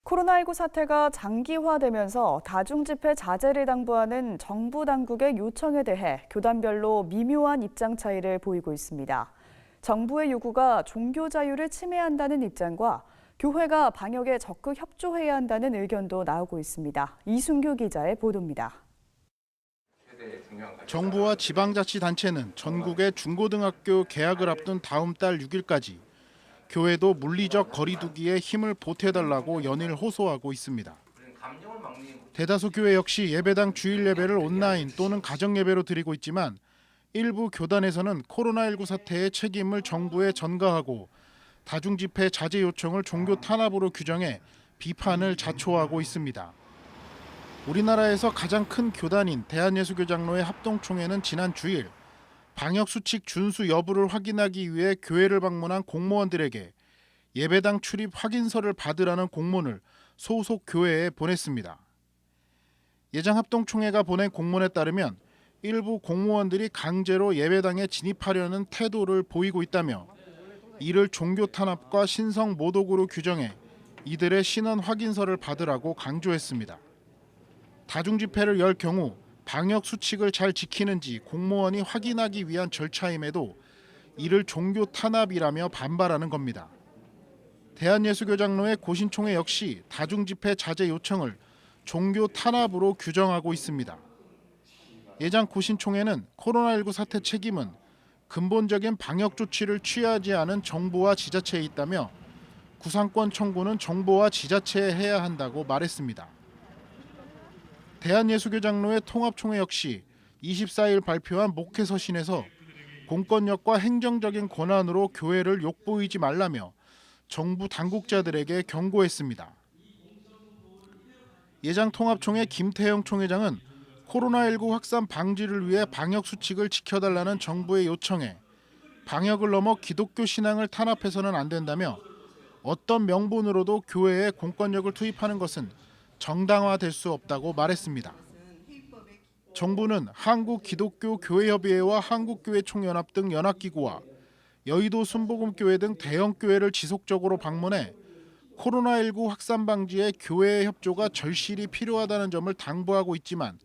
코로나19 사태가 장기화되면서 다중집회 자제를 당부하는 정부 당국의 요청에 대해 교단별로 미묘한 입장 차이를 보이고 있습니다. 정부의 요구가 종교 자유를 침해한다는 입장과 교회가 방역에 적극 협조해야 한다는 의견도 나오고 있습니다. 이순규 기자의 보도입니다. 정부와 지방자치단체는 전국의 중고등학교 개학을 앞둔 다음 달 6일까지 교회도 물리적 거리두기에 힘을 보태달라고 연일 호소하고 있습니다. 대다수 교회 역시 예배당 주일 예배를 온라인 또는 가정 예배로 드리고 있지만 일부 교단에서는 코로나19 사태의 책임을 정부에 전가하고 다중집회 자제 요청을 종교 탄압으로 규정해 비판을 자초하고 있습니다. 우리나라에서 가장 큰 교단인 대한예수교장로회 합동총회는 지난 주일 방역수칙 준수 여부를 확인하기 위해 교회를 방문한 공무원들에게 예배당 출입 확인서를 받으라는 공문을 소속 교회에 보냈습니다. 예장합동총회가 보낸 공문에 따르면 일부 공무원들이 강제로 예배당에 진입하려는 태도를 보이고 있다며 이를 종교 탄압과 신성 모독으로 규정해 이들의 신원 확인서를 받으라고 강조했습니다. 다중집회를 열 경우 방역 수칙을 잘 지키는지 공무원이 확인하기 위한 절차임에도 이를 종교 탄압이라며 반발하는 겁니다. 대한예수교장로회 고신총회 역시 다중집회 자제 요청을 종교 탄압으로 규정하고 있습니다. 예장 고신총회는 코로나19 사태 책임은 근본적인 방역 조치를 취하지 않은 정부와 지자체에 있다며 구상권 청구는 정부와 지자체에 해야 한다고 말했습니다. 대한예수교장로회 통합총회 역시 24일 발표한 목회서신에서 공권력과 행정적인 권한으로 교회를 욕보이지 말라며 정부 당국자들에게 경고했습니다. 예장통합총회 김태형 총회장은 코로나19 확산 방지를 위해 방역 수칙을 지켜달라는 정부의 요청에 방역을 넘어 기독교 신앙을 탄압해서는 안 된다며 어떤 명분으로도 교회에 공권력을 투입하는 것은 정당화될 수 없다고 말했습니다. 정부는 한국기독교교회협의회와 한국교회총연합 등 연합기구와 여의도 순복음교회 등 대형교회를 지속적으로 방문해 코로나19 확산 방지에 교회의 협조가 절실히 필요하다는 점을 당부하고 있지만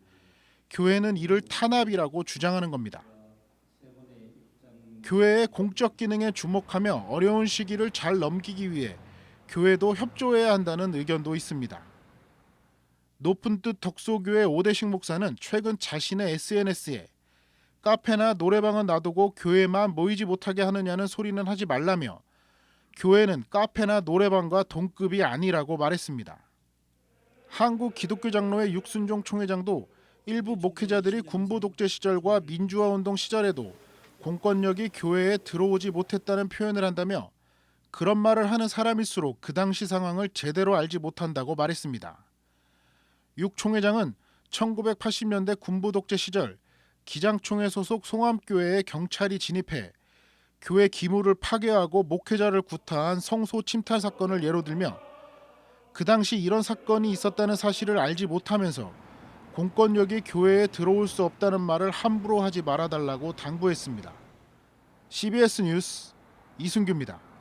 교회는 이를 탄압이라고 주장하는 겁니다. 교회의 공적 기능에 주목하며 어려운 시기를 잘 넘기기 위해 교회도 협조해야 한다는 의견도 있습니다. 높은 뜻 덕소교회 오대식 목사는 최근 자신의 SNS에 카페나 노래방은 놔두고 교회만 모이지 못하게 하느냐는 소리는 하지 말라며 교회는 카페나 노래방과 동급이 아니라고 말했습니다. 한국기독교장로회 육순종 총회장도 일부 목회자들이 군부 독재 시절과 민주화 운동 시절에도 공권력이 교회에 들어오지 못했다는 표현을 한다며 그런 말을 하는 사람일수록 그 당시 상황을 제대로 알지 못한다고 말했습니다. 육 총회장은 1980년대 군부 독재 시절 기장총회 소속 송암교회에 경찰이 진입해 교회 기물을 파괴하고 목회자를 구타한 성소 침탈 사건을 예로 들며 그 당시 이런 사건이 있었다는 사실을 알지 못하면서 공권력이 교회에 들어올 수 없다는 말을 함부로 하지 말아달라고 당부했습니다. CBS 뉴스 이순규입니다.